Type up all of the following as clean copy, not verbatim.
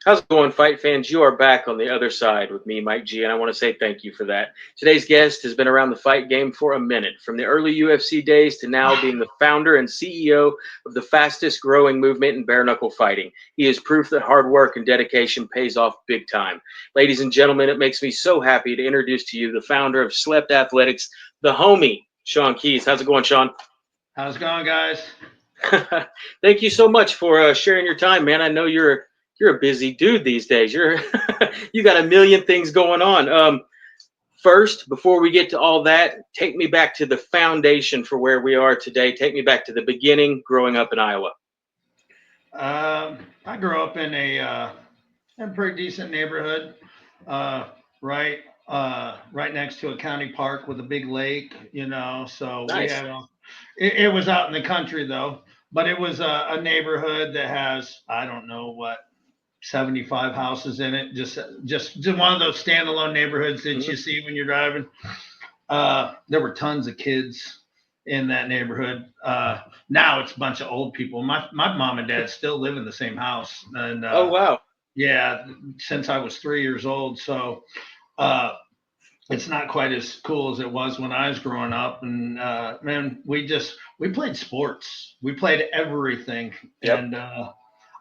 How's it going, fight fans? You are back on the other side with me, Mike G, and I want to say thank you for that. Today's guest has been around the fight game for a minute, from the early UFC days to now being the founder and CEO of the fastest growing movement in bare knuckle fighting. He is proof that hard work and dedication pays off big time. Ladies and gentlemen, it makes me so happy to introduce to you the founder of Slept Athletics, the homie, Shawn Keys. How's it going, Shawn? How's it going, guys? Thank you so much for sharing your time, man. I know you're a busy dude these days. You're you got a million things going on. First, before we get to all that, take me back to the foundation for where we are today. Take me back to the beginning, growing up in Iowa. I grew up in a pretty decent neighborhood, uh, right right next to a county park with a big lake. So we Nice. had it was out in the country though, but it was a neighborhood that has I don't know what 75 houses in it. Just one of those standalone neighborhoods that Mhm. you see when you're driving. There were tons of kids in that neighborhood. Now it's a bunch of old people. My mom and dad still live in the same house, and Oh wow. yeah, since I was 3 years old. So uh, it's not quite as cool as it was when I was growing up. And man, we played sports. We played everything, Yep. and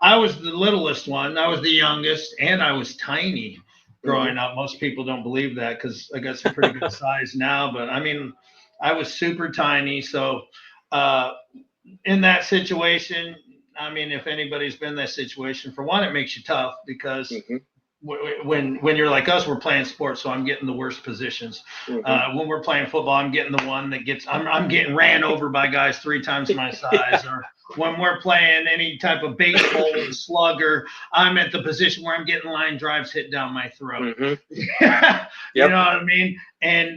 I was the littlest one. I was the youngest, and I was tiny Hmm. growing up. Most people don't believe that because I got some pretty good size now. But I mean, I was super tiny. So uh, in that situation, I mean, if anybody's been in that situation, for one, it makes you tough because Hmm. when you're like us, we're playing sports, so I'm getting the worst positions. Hmm. When we're playing football, I'm getting the one that gets I'm getting ran over by guys 3 times my Yeah. size. Or when we're playing any type of baseball or slugger, I'm at the position where I'm getting line drives hit down my throat. Hmm. You know Yep. what I mean? And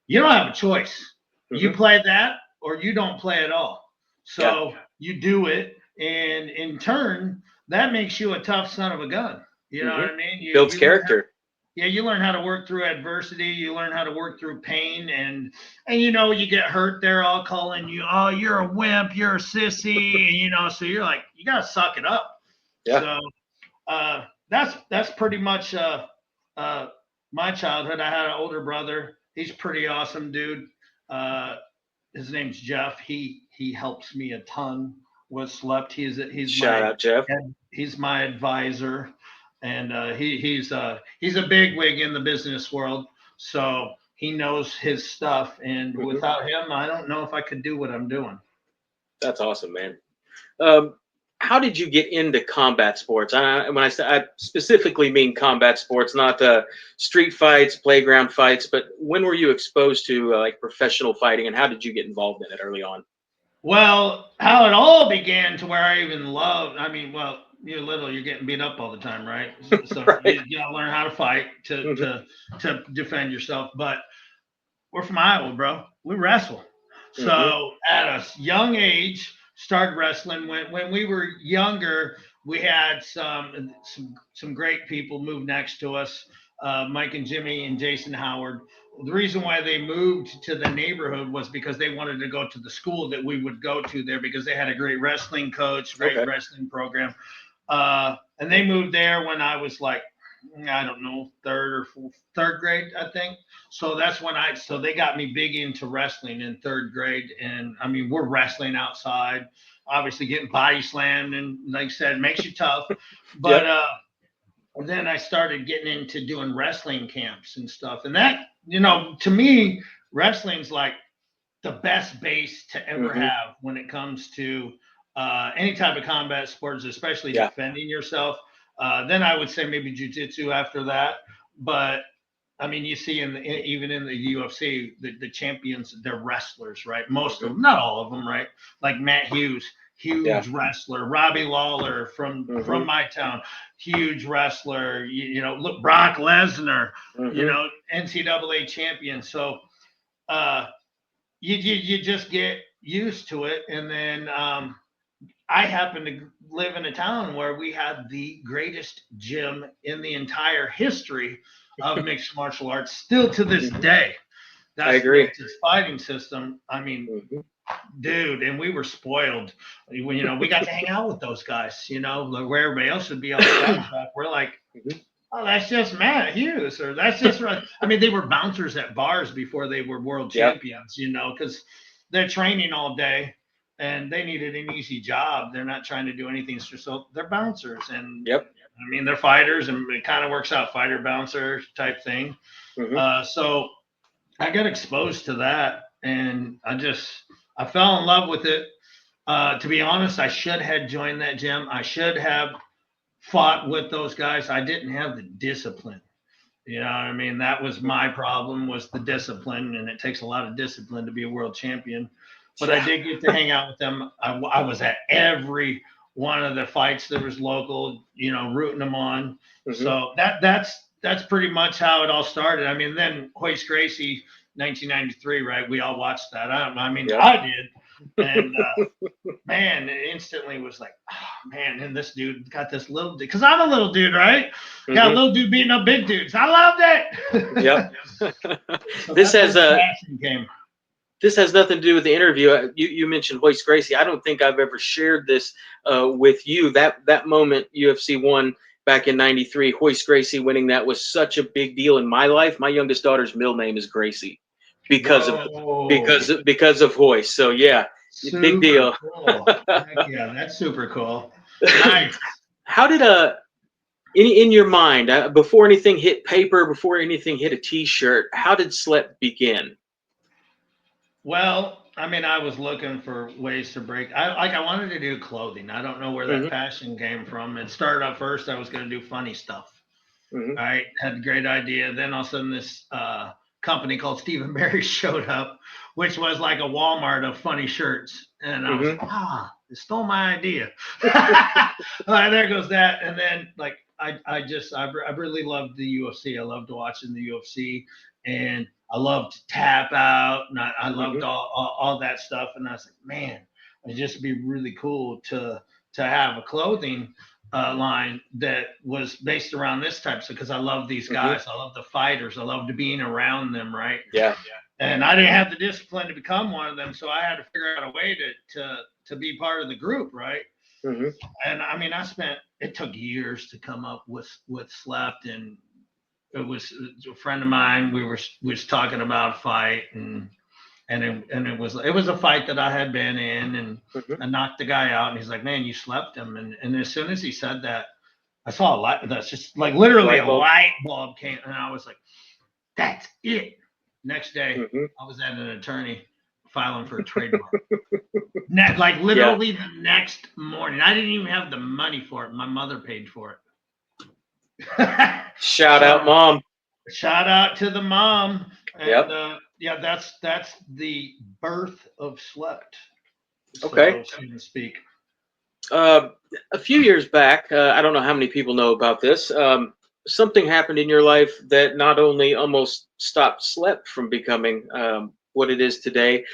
you don't have a choice. You Hmm. play that or you don't play at all. Yeah. So you do it, and in turn, that makes you a tough son of a gun. You know what Hmm. I mean? You Builds you learn how, character. yeah, you learn how to work through adversity. You learn how to work through pain, and you get hurt. They're all calling you, oh, you're a wimp, you're a sissy, and so you're like, you gotta suck it up. Yeah. So that's pretty much uh, my childhood. I had an older brother. He's pretty awesome, dude. Uh, his name's Jeff. He helps me a ton with Slept. Shout out, Jeff. He's my advisor, and he's a big wig in the business world. So he knows his stuff, and Hmm. without him, I don't know if I could do what I'm doing. That's awesome, man. Um, how did you get into combat sports? When I say I specifically mean combat sports, not street fights, playground fights, but when were you exposed to like professional fighting, and how did you get involved in it early on? Well, how it all began to where I even loved. I mean, well, you're little, you're getting beat up all the time, right? So Right. you gotta learn how to fight Hmm. to defend yourself. But we're from Iowa, bro. We wrestle. Hmm. So at a young age, started wrestling. When we were younger, we had some great people move next to us, Mike and Jimmy and Jason Howard. The reason why they moved to the neighborhood was because they wanted to go to the school that we would go to there because they had a great wrestling coach, great Okay. wrestling program. And they moved there when I was like, I don't know, third grade, I think. So so they got me big into wrestling in third grade. And I mean, we're wrestling outside, obviously getting body slammed. And like I said, it makes you tough. But Yep. then I started getting into doing wrestling camps and stuff. And that, to me, wrestling's like the best base to ever Hmm. have when it comes to any type of combat sports, especially Yeah. defending yourself. Then I would say maybe jujitsu after that. But I mean, you see even in the UFC, the champions, they're wrestlers, right? Most of Hmm. them, not all of them, right? Like Matt Hughes, Yeah. huge wrestler. Robbie Lawler Hmm. from my town, huge wrestler. Look, Brock Lesnar, Hmm. NCAA champion. So uh, you just get used to it, and then I happen to live in a town where we had the greatest gym in the entire history of mixed martial arts, still to this Hmm. day. I That's agree. this fighting system. I mean, Hmm. dude, and we were spoiled. We got to hang out with those guys. Like where everybody else would be on the side track. We're like, Mhm. oh, that's just Matt Hughes, or that's just right. I mean, they were bouncers at bars before they were world Yep. champions. Because they're training all day and they needed an easy job. They're not trying to do anything, so they're bouncers, and Yep. I mean they're fighters, and it kind of works out, fighter bouncer type thing. Hmm. So I got exposed to that, and I fell in love with it. To be honest, I should have joined that gym. I should have fought with those guys. I didn't have the discipline. You know what I mean? That was my problem, was the discipline, and it takes a lot of discipline to be a world champion. But I Yeah. did get to hang out with them. I was at every one of the fights that was local, rooting them on. Hmm. So that's pretty much how it all started. I mean, then Hoist Gracie, 1993, right? We all watched that. I mean, Yep. I did, and man, it instantly was like, oh, man, and this dude got this little dude, because I'm a little dude, right? Got a Hmm. little dude beating up big dudes. I loved it. Yep. So This that's where has the passion came. this has nothing to do with the interview. You mentioned Hoist Gracie. I don't think I've ever shared this with you. That moment UFC one back in '93, Hoist Gracie winning that was such a big deal in my life. My youngest daughter's middle name is Gracie because of Whoa. because of Hoist. So yeah, big Super deal. cool. Heck yeah, that's super cool. Nice. How did in your mind before anything hit paper, before anything hit a T-shirt, how did Slep begin? Well, I mean, I was looking for ways to break. I wanted to do clothing. I don't know where that Hmm. passion came from. It started out first. I was going to do funny stuff. Hmm. All right, had a great idea. Then all of a sudden, this company called Stephen Barry showed up, which was like a Walmart of funny shirts. And I was Hmm. like, it stole my idea. All right, there goes that. And then, like, I really loved the UFC. I loved watching the UFC, and I loved to tap out, and I loved Hmm. all that stuff. And I was like, man, it'd just be really cool to have a clothing line that was based around this type. So, because I love these Hmm. guys, I love the fighters, I loved being around them, right? Yeah. And I didn't have the discipline to become one of them, so I had to figure out a way to be part of the group, right? Hmm. And I mean, it took years to come up with Slept, and it was a friend of mine. We was talking about a fight, and it was a fight that I had been in, and Hmm. I knocked the guy out, and he's like, "Man, you slept him." And as soon as he said that, I saw a light. That's just like literally Light a bulb. light bulb came, and I was like, "That's it." Next day, Hmm. I was at an attorney filing for a trademark. Like Yeah. literally the next morning, I didn't even have the money for it. My mother paid for it. Shout out, So mom. shout out to the mom, and Yep. yeah, that's the birth of Slept, Okay. so to speak. Uh, a few years back, I don't know how many people know about this. Something happened in your life that not only almost stopped Slep from becoming what it is today,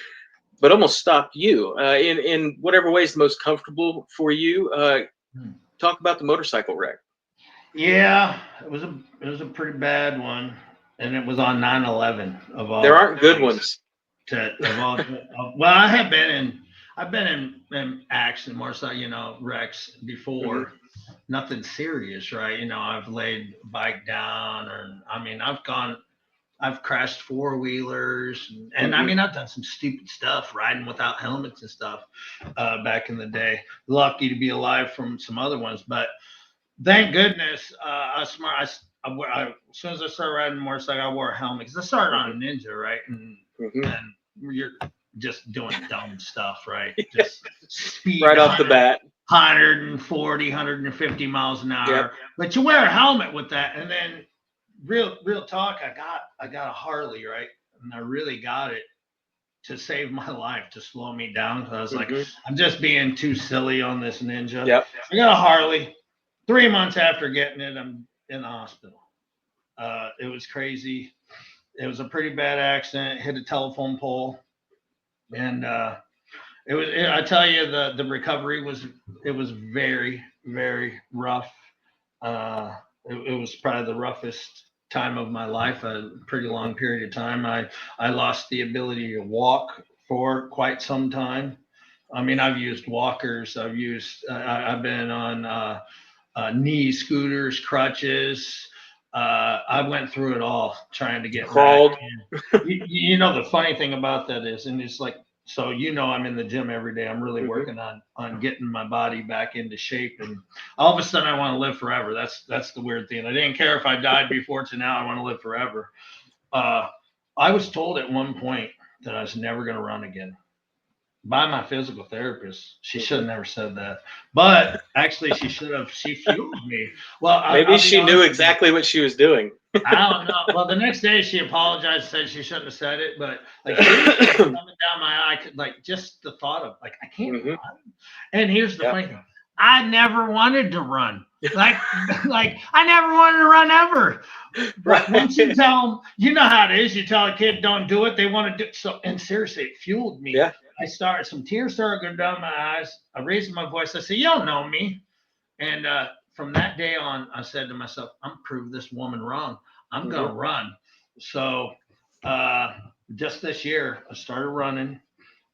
but almost stopped you in whatever way is the most comfortable for you. Talk about the motorcycle wreck. Yeah, it was a pretty bad one, and it was on 9/11 of There all aren't good things. ones. Of all, well, I've been in action more so, wrecks Hmm. before. Nothing serious, right? I've laid a bike down, or I mean, I've crashed four wheelers, and I Hmm. mean, I've done some stupid stuff, riding without helmets and stuff back in the day. Lucky to be alive from some other ones, but thank goodness, I was smart. As soon as I started riding a motorcycle, I wore a helmet because I started on a Hmm. Ninja, right? Hmm. And you're just doing dumb stuff, right? Just speeding Right off the 100, bat. miles an Yep. hour. But you wear a helmet with that, and then real talk, I got a Harley, right? And I really got it to save my life, to slow me down. I was like, Hmm. I'm just being too silly on this Ninja. Yep. I got a Harley. 3 months after getting it, I'm in the hospital. It was crazy. It was a pretty bad accident. Hit a telephone pole, and I tell you, the recovery was very, very rough. It was probably the roughest time of my life, a pretty long period of time. I lost the ability to walk for quite some time. I mean, I've used walkers. I've been on knee scooters, crutches. I went through it all trying to get back. Crawled. And you know, the funny thing about that is, and it's like, so you know, I'm in the gym every day. I'm really working on getting my body back into shape, and all of a sudden, I want to live forever. That's the weird thing. I didn't care if I died before to now. I want to live forever. I was told at one point that I was never going to run again by my physical therapist. She should have never said that, but actually, she should have. She fueled me. Well, Maybe she knew exactly what she was doing. I don't know. Well, the next day she apologized, said she shouldn't have said it, but like coming down my eye, like just the thought of like I can't run. And here's the funny thing: I never wanted to run. Like I never wanted to run ever. But once you tell them, you know how it is. You tell a kid don't do it, they want to do so. And seriously, it fueled me. Yeah. Some tears started going down my eyes. I raised my voice. I said, "You don't know me." And from that day on, I said to myself, "I'm gonna prove this woman wrong. I'm gonna run." So just this year, I started running,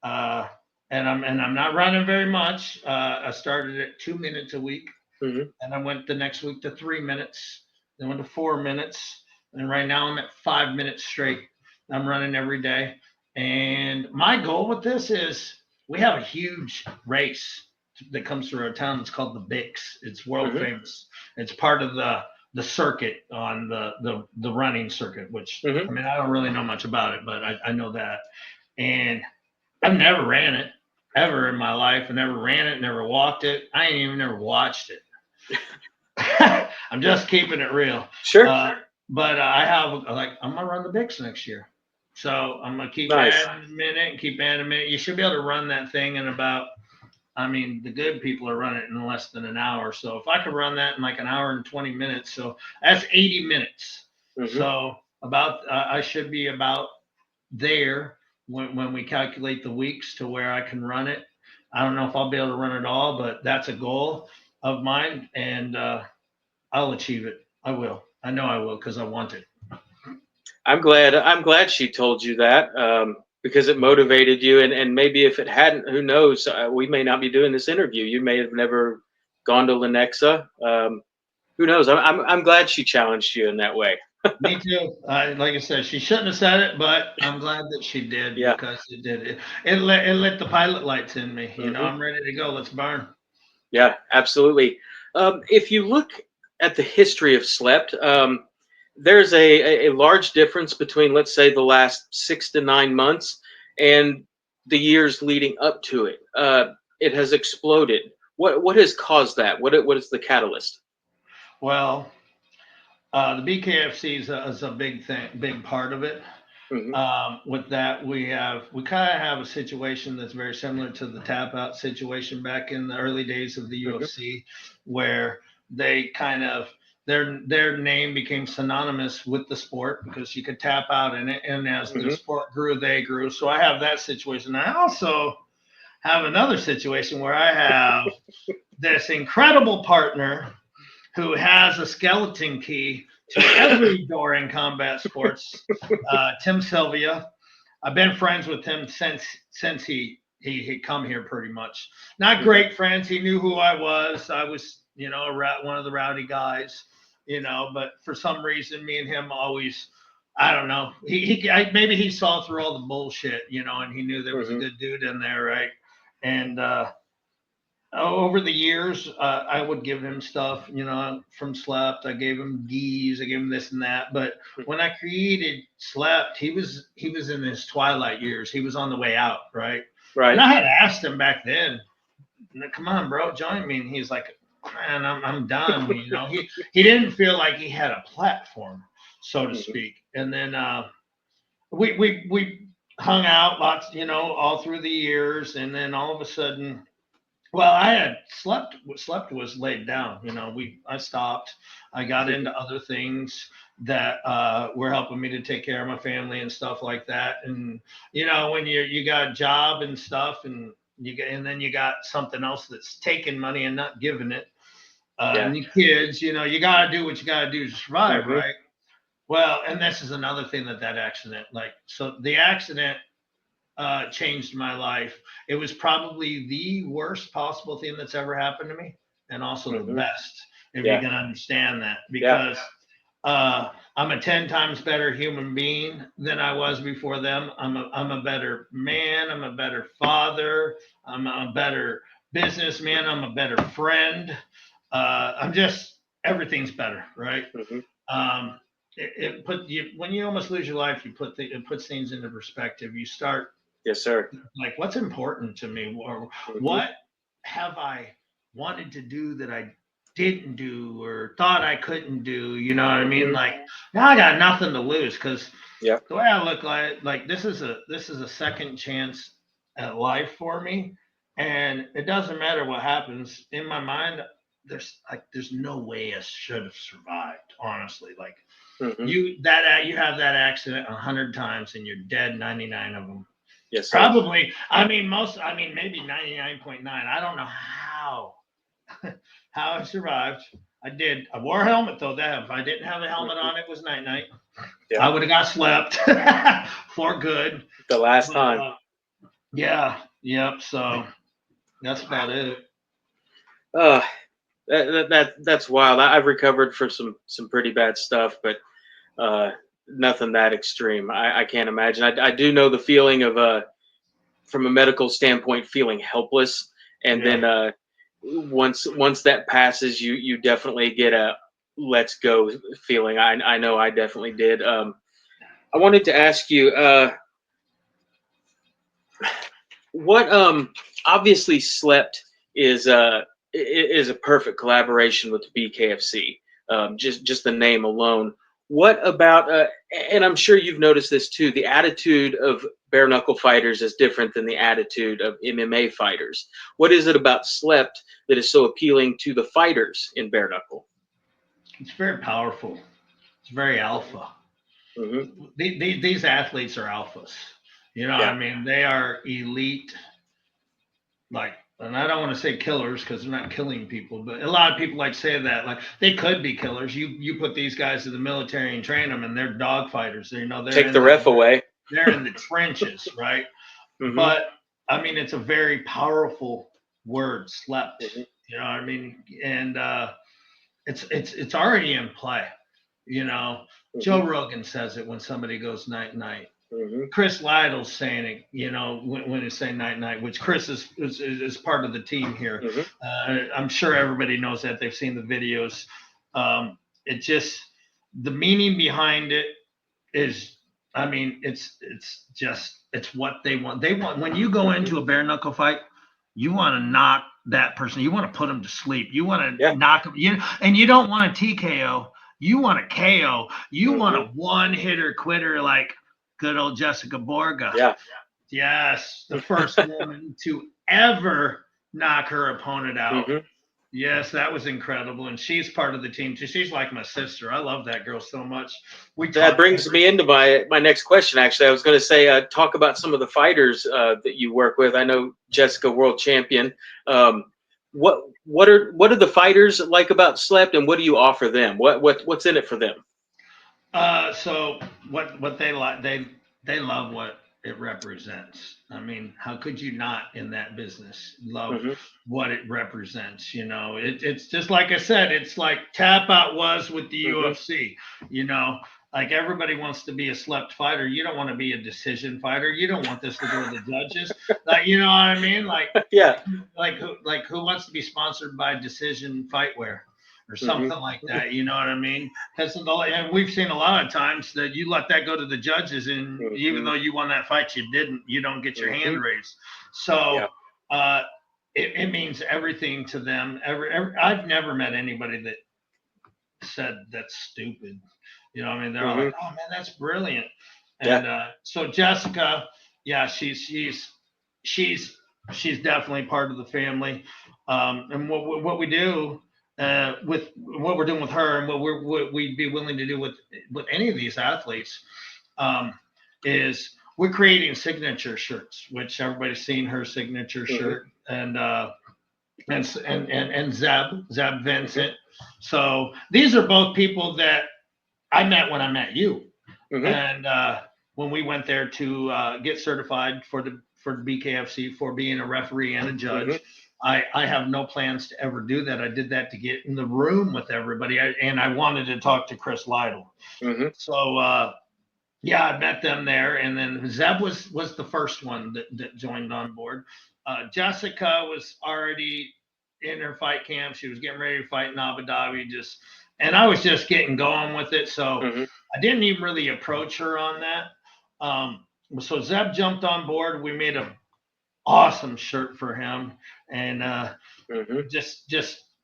and I'm not running very much. I started at 2 minutes a week, and I went the next week to 3 minutes, then went to 4 minutes, and right now I'm at 5 minutes straight. I'm running every day, and my goal with this is we have a huge race that comes through our town. It's called the BIX. It's world famous. It's part of the circuit on the running circuit, which I mean, I don't really know much about it, but I know that. And I've never ran it ever in my life. I never ran it, never walked it. I ain't even never watched it. I'm just keeping it real. Sure. But I have I'm gonna run the BIX next year. So I'm gonna keep adding a minute and keep adding a minute. You should be able to run that thing in about, I mean, the good people are running it in less than an hour. So if I could run that in like an hour and 20 minutes, so that's 80 minutes. So I should be about there when we calculate the weeks to where I can run it. I don't know if I'll be able to run it all, but that's a goal of mine, and I'll achieve it. I will. I know I will because I want it. I'm glad she told you that. Because it motivated you, and maybe if it hadn't, who knows, we may not be doing this interview. You may have never gone to Lenexa. Who knows? I'm glad she challenged you in that way. Me too. Like I said, she shouldn't have said it, but I'm glad that she did because it did. It lit the pilot lights in me. You know, I'm ready to go. Let's burn. Yeah, absolutely. If you look at the history of Slept, there's a large difference between, let's say, the last 6 to 9 months and the years leading up to it. It has exploded. What has caused that? What is the catalyst? Well, the bkfc is a big part of it. With that, we kind of have a situation that's very similar to the tap out situation back in the early days of the UFC, where they kind of their name became synonymous with the sport because you could tap out in it, and as the sport grew, they grew. So I have that situation. I also have another situation where I have this incredible partner who has a skeleton key to every door in combat sports, Tim Sylvia. I've been friends with him since he come here pretty much. Not great friends. He knew who I was. I was, you know, one of the rowdy guys, you know, but for some reason, me and him always, I don't know. Maybe he saw through all the bullshit, you know, and he knew there was a good dude in there, right? And over the years, I would give him stuff, you know, from Slept. I gave him geese. I gave him this and that. But when I created Slept, he was in his twilight years. He was on the way out, right? Right. And I had asked him back then, "Come on, bro, join me." And he's like, "Man, I'm done." You know, he didn't feel like he had a platform, so to speak. And then we hung out lots, you know, all through the years. And then all of a sudden, well, I had slept was laid down. You know, I stopped. I got into other things that were helping me to take care of my family and stuff like that. And you know, when you got a job and stuff, and then you got something else that's taking money and not giving it. And your kids, you know, you got to do what you got to do to survive, right? Well, and this is another thing that accident, like, so the accident changed my life. It was probably the worst possible thing that's ever happened to me, and also the best, if you can understand that, because I'm a 10 times better human being than I was before them. I'm a better man. I'm a better father. I'm a better businessman. I'm a better friend. I'm just, everything's better, right? It put you, when you almost lose your life, it puts things into perspective. You start, Yes, sir. like, what's important to me, or what have I wanted to do that I didn't do or thought I couldn't do? You know what I mean? Like, now I got nothing to lose, because the way I look, like this is a second chance at life for me, and it doesn't matter what happens in my mind. There's no way I should have survived, honestly. Like, you have that accident 100 times and you're dead 99 of them. Yes, sir. Probably. I mean, maybe 99.9. I don't know how I survived. I did. I wore a helmet though. That if I didn't have a helmet on, it was night. I would have got slept for good. The last time. Yeah. Yep. So that's about it. That's wild. I've recovered from some pretty bad stuff, but nothing that extreme. I can't imagine. I do know the feeling of from a medical standpoint, feeling helpless, and then once that passes, you definitely get a let's go feeling. I know I definitely did. I wanted to ask you what obviously Slept is a perfect collaboration with BKFC. Just the name alone. What about and I'm sure you've noticed this too, the attitude of bare knuckle fighters is different than the attitude of MMA fighters. What is it about Slept that is so appealing to the fighters in bare knuckle? It's very powerful. It's very alpha. These athletes are alphas. You know what I mean? They are elite, like, and I don't want to say killers because they're not killing people, but a lot of people like say that, like, they could be killers. You put these guys in the military and train them, and they're dog fighters. They're take the ref away. They're in the trenches, right? But I mean, it's a very powerful word, slept. You know what I mean? And it's already in play. You know, Joe Rogan says it when somebody goes night night. Chris Lytle's saying it, you know, when he's saying night night, which Chris is part of the team here. I'm sure everybody knows that. They've seen the videos. It just, the meaning behind it is, I mean, it's what they want. They want, when you go into a bare knuckle fight, you want to knock that person. You want to put them to sleep. You want to knock them. And you don't want a TKO. You want a KO. You want a one-hitter quitter like good old Jessica Borga. Yeah. Yes, the first woman to ever knock her opponent out. Yes, that was incredible. And she's part of the team too. She's like my sister. I love that girl so much. That brings me into my next question, actually. I was going to say, talk about some of the fighters that you work with. I know Jessica, world champion. What are the fighters like about Slept, and what do you offer them? What's in it for them? So what they like, they love what it represents. I mean, how could you not in that business love what it represents? You know, it's just like I said, it's like Tap Out was with the UFC. You know, like, everybody wants to be a Slept fighter. You don't want to be a decision fighter. You don't want this to go to the judges. Like, you know what I mean? Like, like who wants to be sponsored by Decision Fightwear or something like that? You know what I mean? Because and we've seen a lot of times that you let that go to the judges, and even though you won that fight, you don't get your hand raised. So it means everything to them. I've never met anybody that said that's stupid. You know what I mean? They're all like, oh man, that's brilliant. And so Jessica, she's definitely part of the family. And what we do with what we're doing with her, and what we'd be willing to do with any of these athletes, is we're creating signature shirts, which everybody's seen her signature shirt, and Zeb Vincent. So these are both people that I met when I met you, and when we went there to get certified for the BKFC for being a referee and a judge. I have no plans to ever do that. I did that to get in the room with everybody, and I wanted to talk to Chris Lytle. So yeah, I met them there, and then Zeb was the first one that joined on board. Jessica was already in her fight camp. She was getting ready to fight in Abu Dhabi, and I was just getting going with it. So I didn't even really approach her on that. So Zeb jumped on board. We made a awesome shirt for him, and just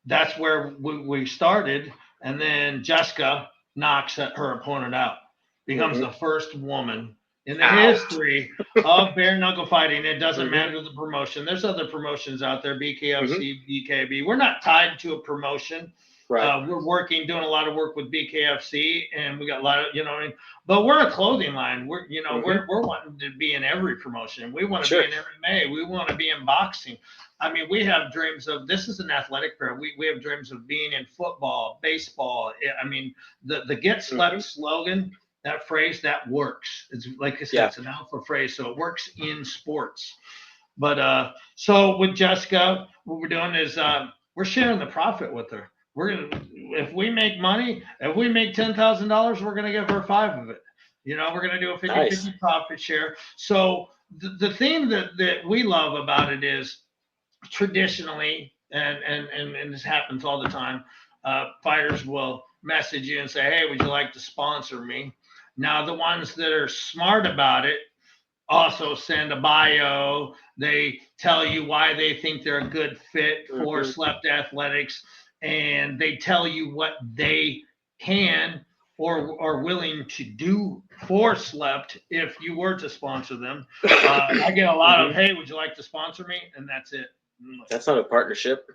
that's where we started. And then Jessica knocks her opponent out, becomes the first woman in the history of bare knuckle fighting. It doesn't matter the promotion. There's other promotions out there, BKFC, BKB. We're not tied to a promotion. Right. We're doing a lot of work with BKFC, and we got a lot of, but we're a clothing line. We're wanting to be in every promotion. We want to be in MMA. We want to be in boxing. I mean, we have dreams of, this is an athletic career. We have dreams of being in football, baseball. I mean, the Get Slept slogan, that phrase, that works. It's like I said, it's an alpha phrase, so it works in sports. But so with Jessica, what we're doing is we're sharing the profit with her. If we make money, if we make $10,000, we're gonna give her 5 of it. We're gonna do a 50-50 profit share. So the thing that we love about it is, traditionally, and this happens all the time, fighters will message you and say, hey, would you like to sponsor me? Now, the ones that are smart about it also send a bio. They tell you why they think they're a good fit for Slept Athletics, and they tell you what they can or are willing to do for Slept if you were to sponsor them. I get a lot of, hey, would you like to sponsor me? And that's it. That's not a partnership.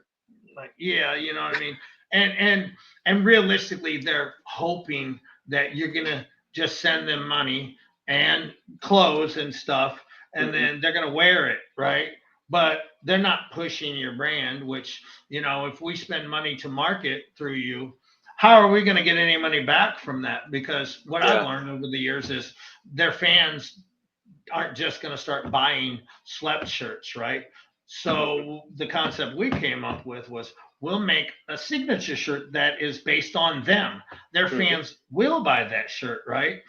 Like, yeah, you know what I mean? And realistically, they're hoping that you're gonna just send them money and clothes and stuff, and then they're gonna wear it, right? But they're not pushing your brand, which, if we spend money to market through you, how are we going to get any money back from that? Because what I've learned over the years is their fans aren't just going to start buying Slept shirts, right? So the concept we came up with was, we'll make a signature shirt that is based on them. Their fans will buy that shirt, right?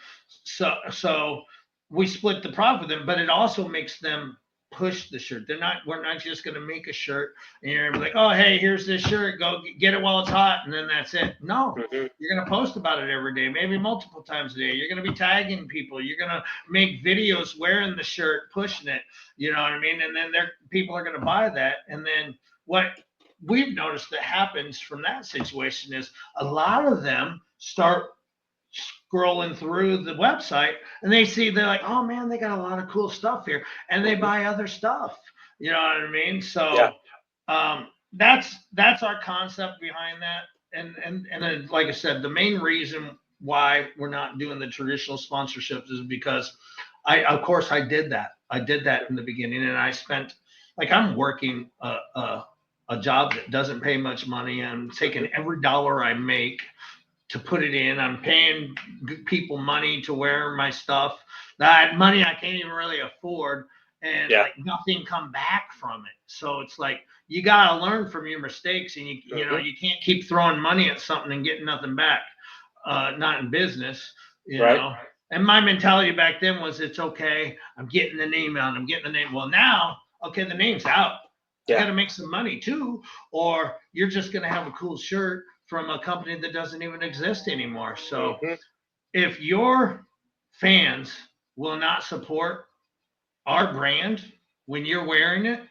So we split the profit with them, but it also makes them push the shirt. We're not just going to make a shirt and you're like, oh, hey, here's this shirt, go get it while it's hot, and then that's it. No, you're going to post about it every day, maybe multiple times a day. You're going to be tagging people. You're going to make videos wearing the shirt, pushing it, you know what I mean? And then people are going to buy that. And then what we've noticed that happens from that situation is a lot of them start scrolling through the website and they're like, oh man, they got a lot of cool stuff here, and they buy other stuff. You know what I mean? So that's our concept behind that. And then, like I said, the main reason why we're not doing the traditional sponsorships is because of course I did that in the beginning, and I spent, like, I'm working a job that doesn't pay much money. I'm taking every dollar I make to put it in. I'm paying people money to wear my stuff. That money I can't even really afford, and like nothing come back from it. So it's like, you gotta learn from your mistakes, and you know, you can't keep throwing money at something and getting nothing back. Not in business, you know. And my mentality back then was, it's okay, I'm getting the name out, I'm getting the name. Well, now, okay, the name's out. You got to make some money too, or you're just going to have a cool shirt from a company that doesn't even exist anymore. So if your fans will not support our brand when you're wearing it,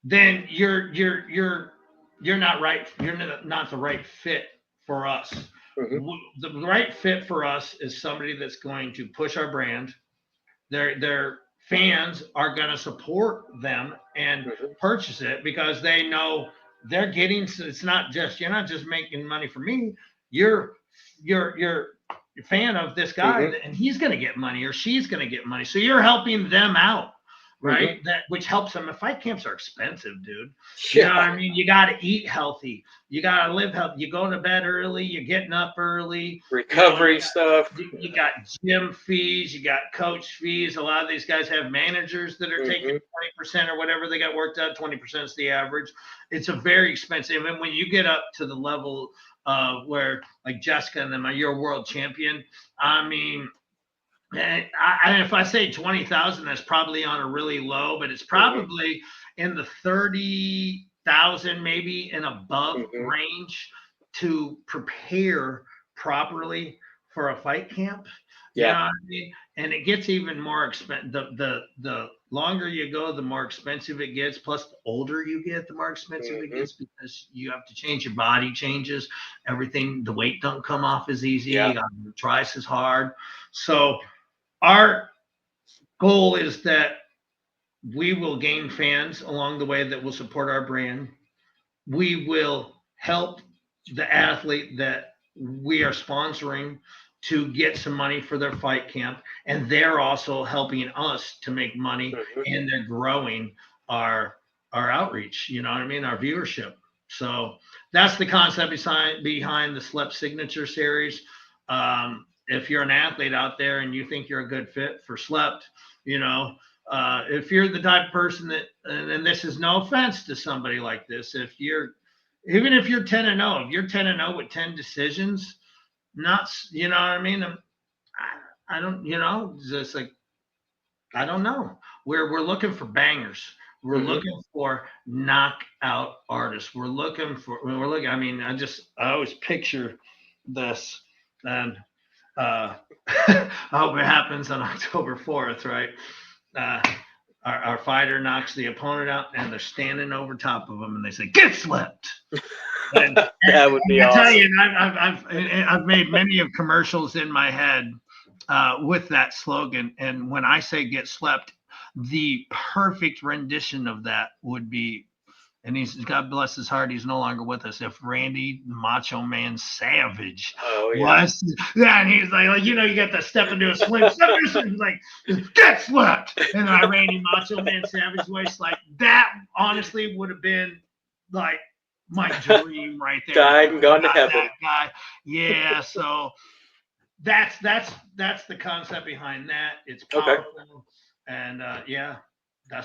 then you're not right. You're not the right fit for us. The right fit for us is somebody that's going to push our brand. Their fans are going to support them and purchase it, because they know they're getting, it's not just, you're not just making money for me, you're a fan of this guy, and he's going to get money, or she's going to get money, so you're helping them out. right? That which helps them. Fight camps are expensive, dude. You know what Yeah. I mean? You got to eat healthy. You got to live healthy. You go to bed early. You're getting up early. You know, Recovery stuff. you got gym fees. You got coach fees. A lot of these guys have managers that are taking 20% or whatever they got worked out. 20% is the average. It's a very expensive. And when you get up to the level where like Jessica and them, you're a world champion. I mean, and if I say 20,000, that's probably on a really low, but it's probably in the 30,000 maybe and above range to prepare properly for a fight camp. You know what I mean? And it gets even more expensive. The longer you go, the more expensive it gets. Plus, the older you get, the more expensive it gets because you have to change your body changes. Everything, the weight don't come off as easy. You got to try as hard. So our goal is that we will gain fans along the way that will support our brand. We will help the athlete that we are sponsoring to get some money for their fight camp. And they're also helping us to make money and they're growing our outreach, you know what I mean? Our viewership. So that's the concept behind the Slep Signature Series. If you're an athlete out there and you think you're a good fit for Slept, you know, if you're the type of person that, and this is no offense to somebody like this, even if you're 10-0, if you're 10-0 with 10 decisions, not, you know what I mean? I don't, you know, just like, I don't know. We're looking for bangers. We're looking for knockout artists. We're looking, I mean, I always picture this and, I hope it happens on October 4th, right? Our fighter knocks the opponent out, and they're standing over top of him, and they say, "Get slept." That would be awesome. I tell you, I've made many of commercials in my head with that slogan, and when I say "Get slept," the perfect rendition of that would be. And he's, God bless his heart, he's no longer with us. If Randy Macho Man Savage was, and he's like, you know, you got to step into a swing, he's like, get slept. And my Randy Macho Man Savage voice, like that, honestly, would have been like my dream right there. Died and gone to heaven. That guy. Yeah. So that's the concept behind that. It's powerful, and yeah.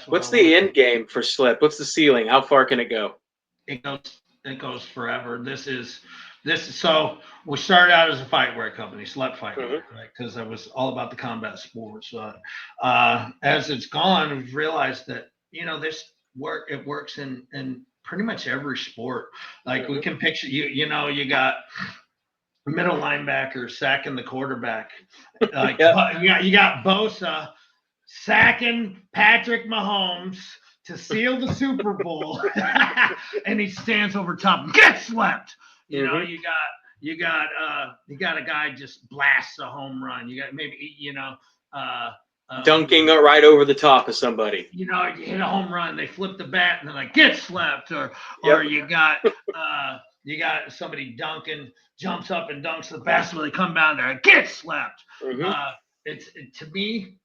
What's the end game for Slip? What's the ceiling? How far can it go? It goes forever. This is so we started out as a fightwear company, Slep Fightwear, right? Because I was all about the combat sports. As it's gone, we've realized that, you know, it works in pretty much every sport. Like we can picture you know, you got middle linebacker sacking the quarterback. Like you got Bosa sacking Patrick Mahomes to seal the Super Bowl, and he stands over top and gets swept. You know, you got a guy just blasts a home run. You got maybe, you know, dunking right over the top of somebody. You know, you hit a home run, they flip the bat and they're like, get slept. Or you got somebody dunking, jumps up and dunks the basketball, they come down there and get slept. To me,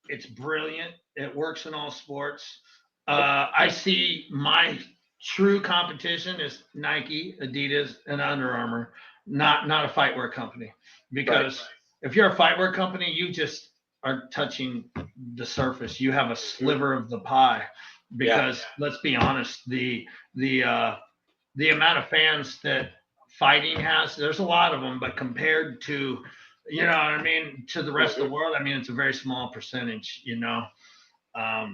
it's brilliant. It works in all sports. I see my true competition is Nike, Adidas, and Under Armour, not a fightwear company. Because if you're a fightwear company, you just are touching the surface. You have a sliver of the pie. Because let's be honest, the amount of fans that fighting has, there's a lot of them, but compared to, you know what I mean, to the rest of the world, I mean, it's a very small percentage, you know.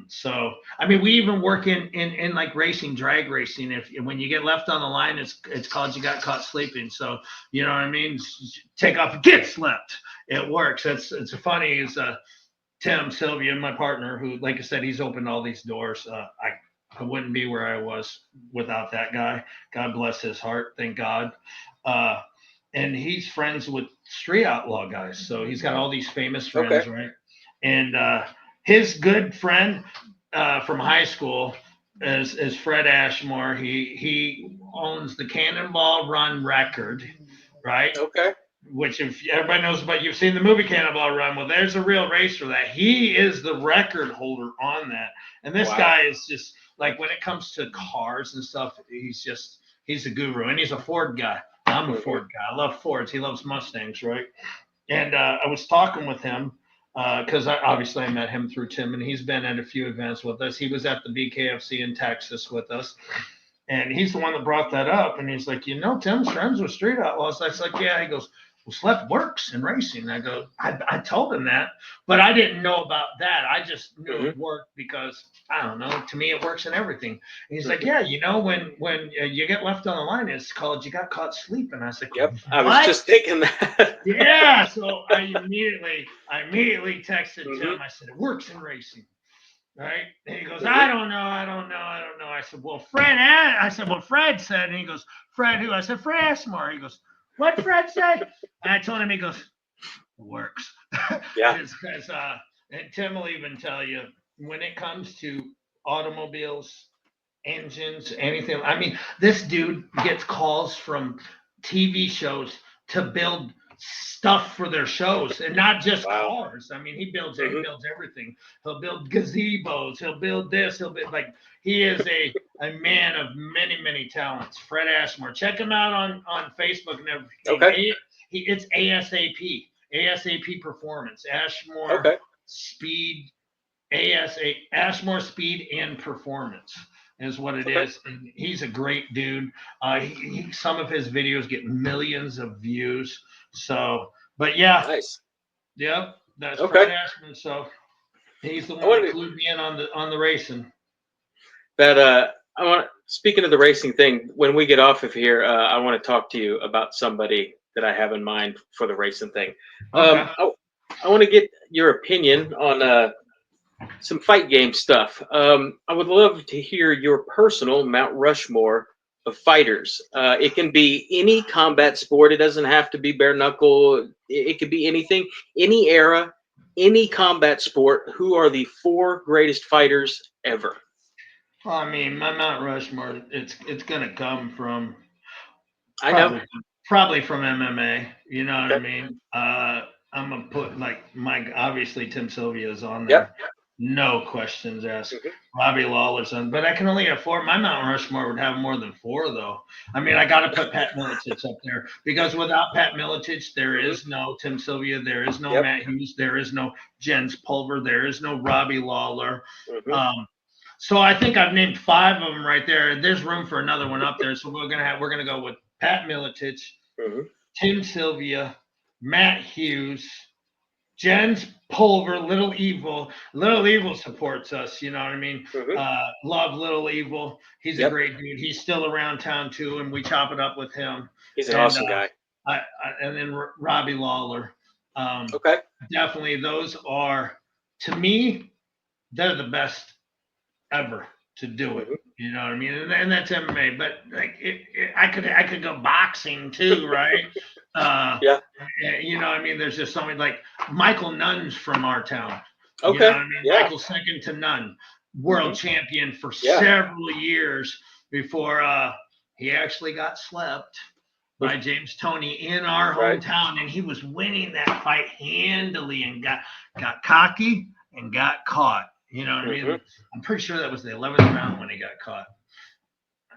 So I mean, we even work in like racing, drag racing. When you get left on the line, it's called you got caught sleeping. So you know what I mean. Take off, get slept. It works. It's funny. Is Tim Sylvia, my partner, who, like I said, he's opened all these doors. I wouldn't be where I was without that guy. God bless his heart. Thank God. And he's friends with street outlaw guys. So he's got all these famous friends, right? And his good friend from high school is Fred Ashmore. He owns the Cannonball Run record, right? which if everybody knows about, you've seen the movie Cannonball Run. Well, there's a real racer that he is the record holder on that. And this guy is just like, when it comes to cars and stuff, he's a guru, and he's a Ford guy. I'm a Ford guy. I love Fords. He loves Mustangs, right? And I was talking with him because obviously I met him through Tim, and he's been at a few events with us. He was at the bkfc in Texas with us. And he's the one that brought that up. And he's like, Tim's friends with street outlaws. I was like, yeah. He goes, well, Slep works in racing. I go, I told him that, but I didn't know about that. I just knew it worked because, I don't know, to me it works in everything. And he's like, yeah, when you get left on the line, it's called you got caught sleeping. I was like, yep, I was just thinking that. Yeah. So I immediately texted Tim. I said, it works in racing. Right. And he goes, I don't know. I said, well, Fred said, and he goes, Fred who? I said, Fred Ashmore. He goes, what Fred said? And I told him, he goes, it works. Yeah. Because, and Tim will even tell you, when it comes to automobiles, engines, anything. I mean, this dude gets calls from TV shows to build stuff for their shows, and not just cars. I mean, he builds everything. He'll build gazebos. He'll build this. He'll be like, he is a man of many talents. Fred Ashmore. Check him out on Facebook and everything. Okay. It's ASAP Performance. Ashmore Speed. Ashmore Speed and Performance is what it is. And he's a great dude. Some of his videos get millions of views. So, but yeah, nice. Yep, that's Fred Ashman. So he's the one that clued me in on the racing. That speaking of the racing thing, when we get off of here, I want to talk to you about somebody that I have in mind for the racing thing. I want to get your opinion on some fight game stuff. I would love to hear your personal Mount Rushmore of fighters. It can be any combat sport. It doesn't have to be bare knuckle. It could be anything, any era, any combat sport. Who are the 4 greatest fighters ever? Well, I mean, my Mount Rushmore, it's gonna come from probably from MMA. You know what I mean? I'm gonna put obviously Tim Sylvia is on there. Yep. No questions asked. Robbie Lawler's on, but I can only have 4. My Mount Rushmore would have more than 4, though. I mean, I got to put Pat Miletich up there, because without Pat Miletich, there is no Tim Sylvia, there is no Matt Hughes, there is no Jens Pulver, there is no Robbie Lawler. So I think I've named 5 of them right there. There's room for another one up there. So we're gonna go with Pat Miletich, Tim Sylvia, Matt Hughes, Jens Pulver, Little Evil. Little Evil supports us, you know what I mean? Love Little Evil. He's a great dude. He's still around town too, and we chop it up with him. He's an awesome guy. And then Robbie Lawler. Definitely, those are, to me, they're the best ever to do it. You know what I mean? And that's MMA. But like, I could go boxing too, right? You know what I mean? There's just something like Michael Nunn's from our town. You know what I mean? Michael's second to none. World champion for several years before he actually got slept by James Toney in our hometown. And he was winning that fight handily and got cocky and got caught. You know what I mean? I'm pretty sure that was the 11th round when he got caught.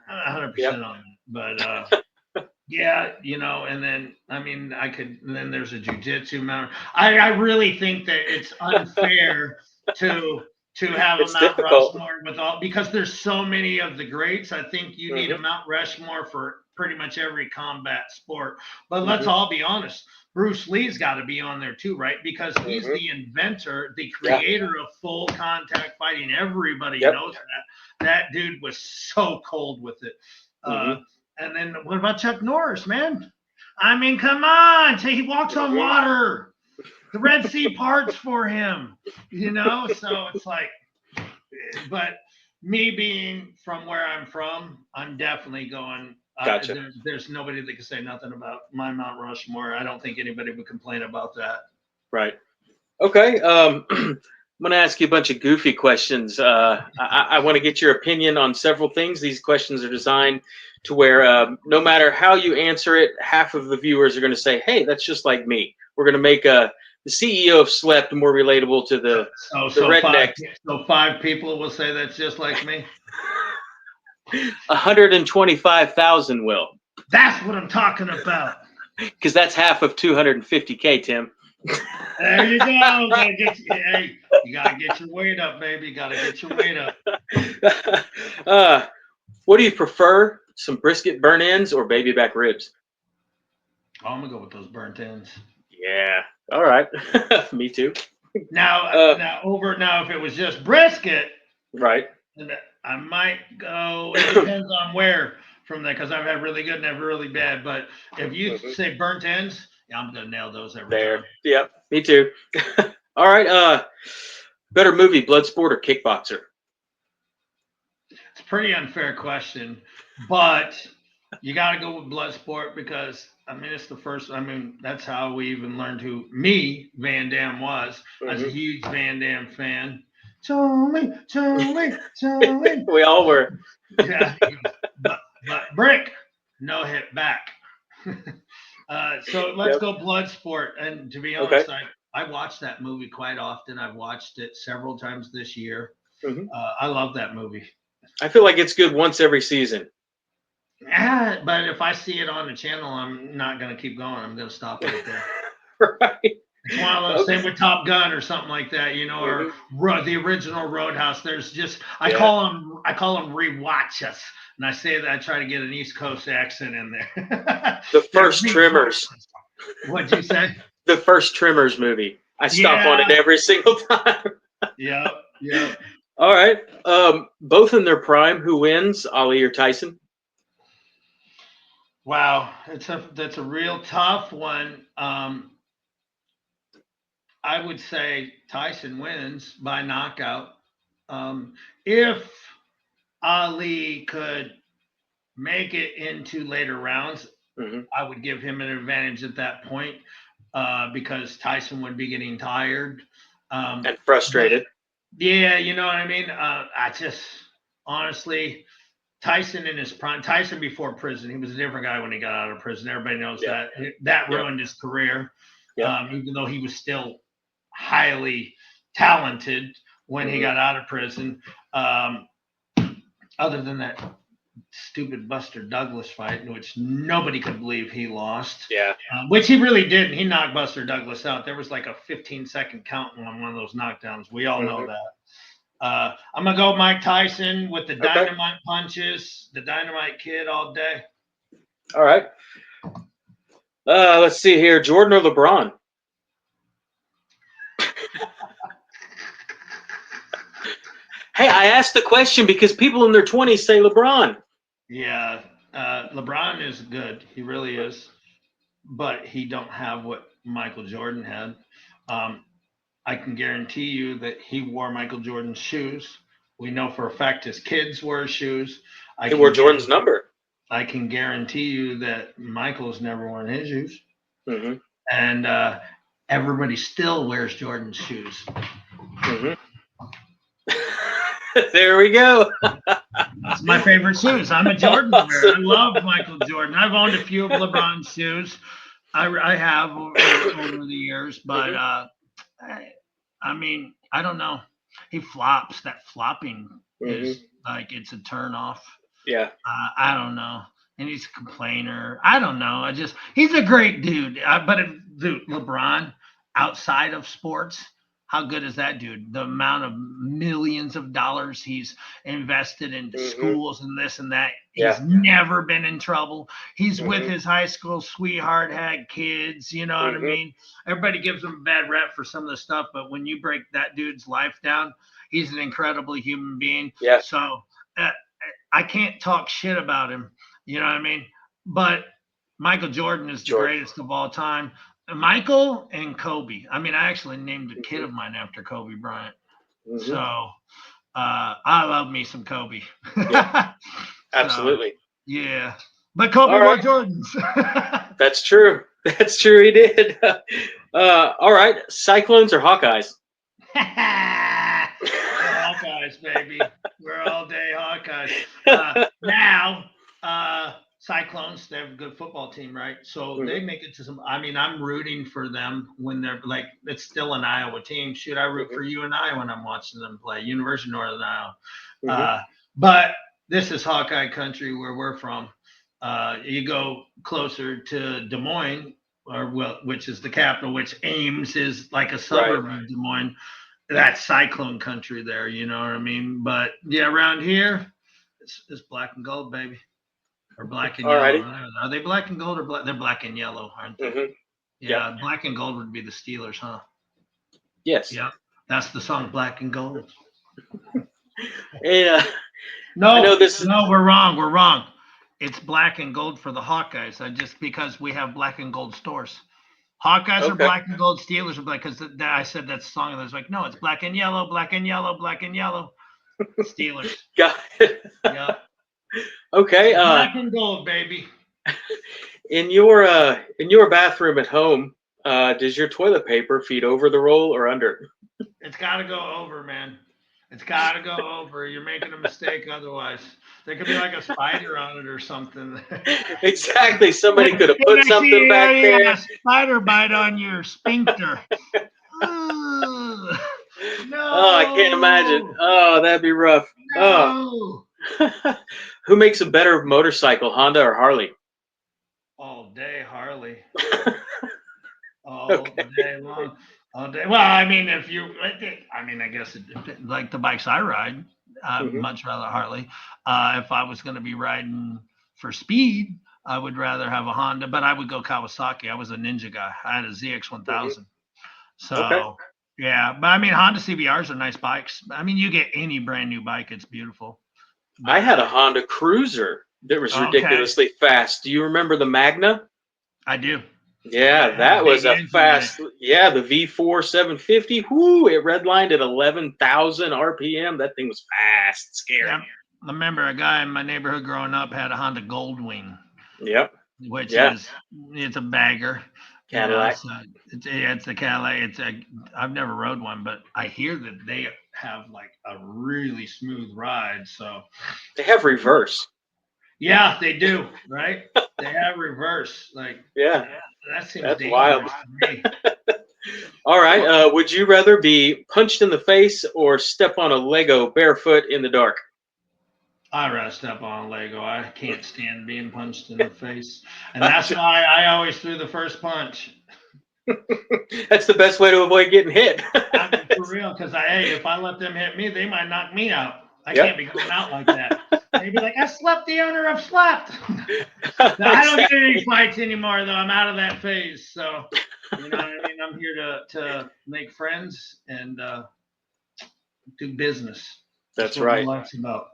100% on that. But yeah, you know, and then I mean, and then there's a jiu-jitsu Mount. I really think that it's unfair to have a Mount Rushmore with all, because there's so many of the greats. I think you need a Mount Rushmore for pretty much every combat sport. But let's all be honest. Bruce Lee's got to be on there too, right? Because he's the inventor, the creator of full contact fighting. Everybody knows that. That dude was so cold with it. And then what about Chuck Norris, man? I mean, come on. He walks on water. The Red Sea parts for him, you know? So it's like, but me being from where I'm from, I'm definitely going. Gotcha. There's nobody that can say nothing about my Mount Rushmore. I don't think anybody would complain about that. Right. Okay. going to ask you a bunch of goofy questions. I want to get your opinion on several things. These questions are designed to where no matter how you answer it, half of the viewers are going to say, "Hey, that's just like me." We're going to make the CEO of Slept more relatable to the redneck. Five people will say that's just like me. 125,000 will. That's what I'm talking about. Because that's half of 250K, Tim. There you go. Hey, you gotta get your weight up, baby. You gotta get your weight up. What do you prefer? Some brisket burnt ends or baby back ribs? Oh, I'm gonna go with those burnt ends. Yeah. All right. Me too. Now, if it was just brisket, right? I might go. It depends on where from there, because I've had really good and have really bad. But if you say burnt ends, yeah, I'm gonna nail those every time. Yep. Me too. All right. Better movie, Bloodsport or Kickboxer? It's a pretty unfair question, but you got to go with Bloodsport because it's the first. That's how we even learned who Van Damme was. I was a huge Van Damme fan. Charlie. We all were. Yeah, but brick, no hit back. So let's go Bloodsport. And to be honest, I watched that movie quite often. I've watched it several times this year. I love that movie. I feel like it's good once every season. But if I see it on the channel, I'm not going to keep going. I'm going to stop right there. Right. It's one of those, same with Top Gun or something like that, or the original Roadhouse. There's just I call them rewatches, and I say that I try to get an East Coast accent in there. The first Tremors. What'd you say? The first Tremors movie. I stop on it every single time. Yeah. All right. Both in their prime. Who wins, Ali or Tyson? Wow, that's a real tough one. I would say Tyson wins by knockout. If Ali could make it into later rounds, I would give him an advantage at that point because Tyson would be getting tired and frustrated. Yeah, you know what I mean? I just honestly, Tyson in his prime, Tyson before prison, he was a different guy when he got out of prison. Everybody knows that ruined his career, even though he was still highly talented when he got out of prison. Other than that stupid Buster Douglas fight, in which nobody could believe he lost. Which he really didn't. He knocked Buster Douglas out. There was like a 15-second count on one of those knockdowns. We all know that. I'm going to go Mike Tyson with the dynamite punches, the Dynamite Kid all day. All right. Let's see here. Jordan or LeBron? Hey, I asked the question because people in their 20s say LeBron. Yeah, LeBron is good. He really is. But he don't have what Michael Jordan had. I can guarantee you that he wore Michael Jordan's shoes. We know for a fact his kids wore shoes. He wore Jordan's number. I can guarantee you that Michael's never worn his shoes. And everybody still wears Jordan's shoes. There we go. That's my favorite shoes. I'm a Jordan wearer. I love Michael Jordan. I've owned a few of LeBron's shoes. I have over the years, but I don't know. He flops. That flopping is like it's a turn off. Yeah. I don't know. And he's a complainer. I don't know. He's a great dude. But LeBron outside of sports, how good is that dude? The amount of millions of dollars he's invested into schools and this and that. He's never been in trouble. He's with his high school sweetheart, had kids, you know what I mean? Everybody gives him a bad rep for some of the stuff, but when you break that dude's life down, he's an incredible human being. Yeah. So I can't talk shit about him, you know what I mean? But Michael Jordan is the greatest of all time. Michael and Kobe. I actually named a kid of mine after Kobe Bryant. So I love me some Kobe. Absolutely. Yeah. But Kobe wore Jordans. That's true. That's true. He did. All right. Cyclones or Hawkeyes? Hawkeyes, baby. We're all day Hawkeyes. Now, Cyclones, they have a good football team, right? So they make it to some. I mean, I'm rooting for them when they're like, it's still an Iowa team. Shoot, I root for UNI when I'm watching them play, University of Northern Iowa. But this is Hawkeye country where we're from. You go closer to Des Moines, which is the capital, which Ames is like a suburb of Des Moines. That's Cyclone country there, you know what I mean? But yeah, around here, it's black and gold, baby, or black and yellow. Are they black and gold or black? They're black and yellow, aren't they? Yeah, black and gold would be the Steelers, huh? Yes. Yeah, that's the song, Black and Gold. Yeah. No, we're wrong. We're wrong. It's black and gold for the Hawkeyes. Just because we have black and gold stores. Hawkeyes are black and gold. Steelers are black because I said that song and I was like, no, it's black and yellow, black and yellow, black and yellow. Steelers. Got it. Yeah. Okay. Black and gold, baby. In your bathroom at home, does your toilet paper feed over the roll or under? It's got to go over, man. It's got to go over. You're making a mistake otherwise. There could be like a spider on it or something. Exactly. Somebody could have put something back there. A spider bite on your sphincter. No. Oh, I can't imagine. Oh, that'd be rough. No. Oh. Who makes a better motorcycle, Honda or Harley? All day, Harley. All day long. All day. Well, I mean, I guess like the bikes I ride, I'd much rather Harley. If I was going to be riding for speed, I would rather have a Honda, but I would go Kawasaki. I was a Ninja guy. I had a ZX1000. So, yeah. But I mean, Honda CBRs are nice bikes. I mean, you get any brand new bike, it's beautiful. But I had a Honda Cruiser that was ridiculously fast. Do you remember the Magna? I do. Yeah, that was a fast. Yeah, the V4 750. Whoo! It redlined at 11,000 RPM. That thing was fast, scary. Yeah. I remember a guy in my neighborhood growing up had a Honda Goldwing. Yep. Which is it's a bagger. Cadillac. It's a Cadillac. I've never rode one, but I hear that they have like a really smooth ride. So they have reverse. Yeah, they do. Right? They have reverse. Like that seems that's wild. To me. All right. Would you rather be punched in the face or step on a Lego barefoot in the dark? I'd rather step on a Lego. I can't stand being punched in the face. And that's why I always threw the first punch. That's the best way to avoid getting hit. I mean, for real, because if I let them hit me, they might knock me out. I can't be going out like that. They'd be like, I slept the owner, I've slept. I don't get any fights anymore, though. I'm out of that phase. So, you know what I mean? I'm here to make friends and do business. That's right. What life's about.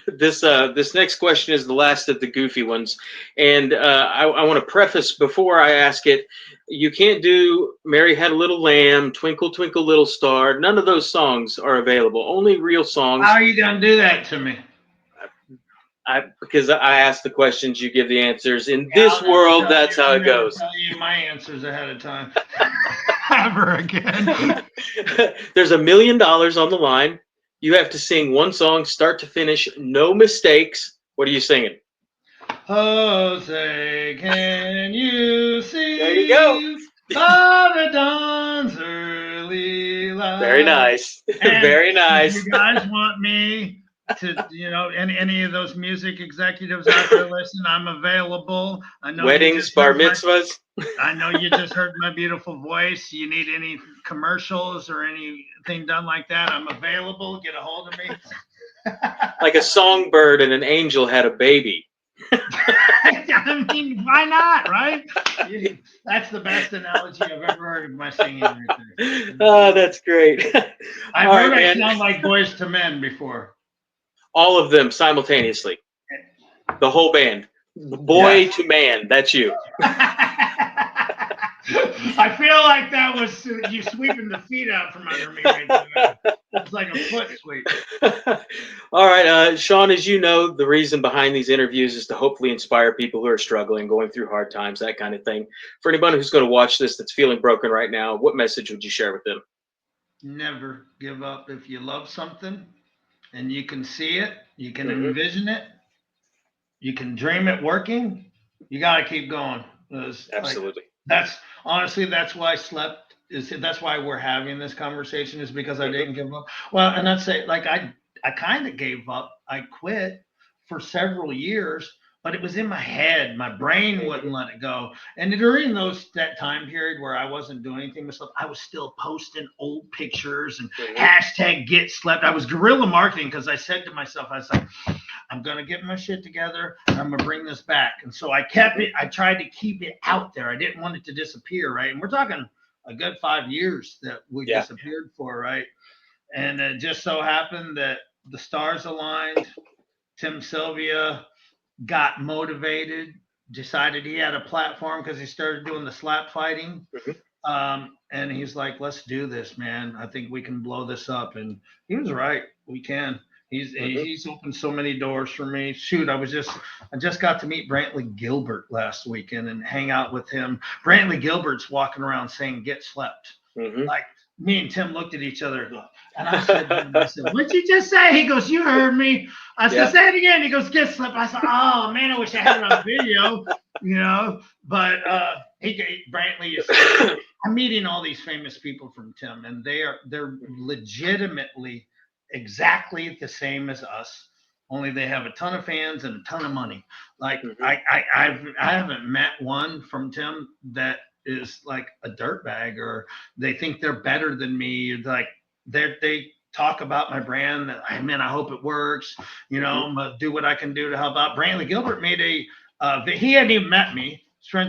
This next question is the last of the goofy ones, and I want to preface before I ask it. You can't do "Mary Had a Little Lamb," "Twinkle Twinkle Little Star." None of those songs are available. Only real songs. How are you gonna do that to me? Because I ask the questions, you give the answers. In this world, that's how it goes. I'll tell you my answers ahead of time. Ever again. There's $1 million on the line. You have to sing one song, start to finish, no mistakes. What are you singing? Oh, say, can you see? There you go. The dawn's early light. Very nice. Very nice. If you guys want me to, any of those music executives out there listen, I'm available. I know weddings, bar mitzvahs. I know you just heard my beautiful voice. You need any commercials or anything done like that, I'm available. Get a hold of me. Like a songbird and an angel had a baby. I mean, why not, right? That's the best analogy I've ever heard of my singing. Right there. Oh, that's great. I've heard it sound like Boys to Men before. All of them simultaneously. The whole band. Boy to man, that's you. I feel like that was you sweeping the feet out from under me right there. It's like a foot sweep. All right, Shawn, as you know, the reason behind these interviews is to hopefully inspire people who are struggling, going through hard times, that kind of thing. For anybody who's going to watch this that's feeling broken right now, what message would you share with them? Never give up. If you love something and you can see it, you can Hmm. envision it, you can dream it working, you got to keep going. It's like Absolutely. that's honestly that's why I slept is that's why we're having this conversation is because I Hmm. didn't give up. Well, and I'd say like I kind of gave up. I quit for several years, but it was in my head. My brain wouldn't Hmm. let it go. And during that time period where I wasn't doing anything myself, I was still posting old pictures and Hmm. hashtag get slept. I was guerrilla marketing because I said to myself, I was like, I'm gonna get my shit together and I'm gonna bring this back. And so I kept Hmm. it. I tried to keep it out there. I didn't want it to disappear, right? And we're talking a good 5 years that we Yeah. disappeared for, right? And it just so happened that the stars aligned. Tim Sylvia got motivated, decided he had a platform because he started doing the slap fighting. Hmm. And he's like, let's do this, man. I think we can blow this up. And he was right. We can. Hmm. He's opened so many doors for me. Shoot, I just got to meet Brantley Gilbert last weekend and hang out with him. Brantley Gilbert's walking around saying "get slept." Hmm. Like me and Tim looked at each other and I said, I said, what'd you just say? He goes, you heard me. I said, Yeah. say it again. He goes, get slept. I said, oh man, I wish I had it on video, you know. But Brantley is I'm meeting all these famous people from Tim, and they're legitimately exactly the same as us. Only they have a ton of fans and a ton of money. Like Hmm. I haven't met one from Tim that is like a dirtbag or they think they're better than me. Like they talk about my brand. I mean, I hope it works. You know, Hmm. I'm gonna do what I can do to help out. Brantley Gilbert made a. He hadn't even met me.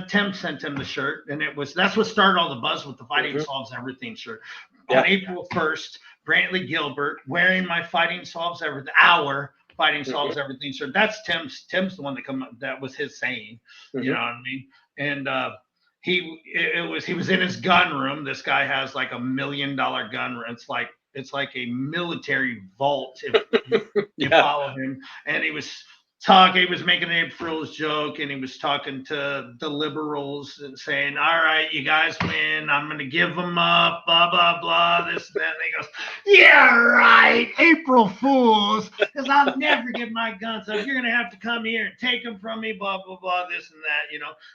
Tim sent him the shirt, and that's what started all the buzz with the Fighting Hmm. Solves Everything shirt. On Yeah. April 1st, Brantley Gilbert wearing my Fighting Solves Everything, our Fighting Hmm. Solves Everything shirt. That's Tim's the one that come up. That was his saying. You Hmm. know what I mean? And he was in his gun room. This guy has like $1 million gun room. It's like a military vault if you Yeah. follow him. And he was making an April Fool's joke, and he was talking to the liberals and saying, "All right, you guys win. I'm going to give them up. Blah blah blah. This and that." And he goes, "Yeah, right. April Fools, because I'll never give my guns up. You're going to have to come here and take them from me. Blah blah blah. This and that.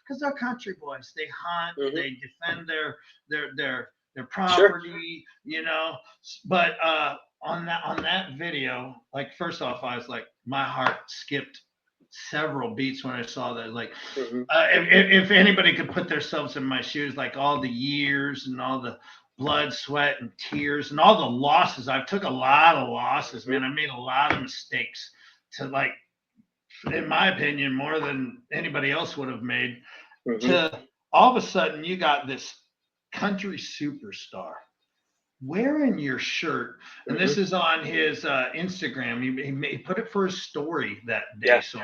Because they're country boys. They hunt. Hmm. They defend their Sure. property. But on that video, like first off, I was like, my heart skipped several beats when I saw that. Like, Hmm. if anybody could put themselves in my shoes, like all the years and all the blood, sweat, and tears, and all the losses. I've took a lot of losses, Hmm. man. I made a lot of mistakes to like, in my opinion, more than anybody else would have made. Hmm. To all of a sudden, you got this country superstar wearing your shirt, and Hmm. this is on his Instagram. He put it for his story that day. Yeah. So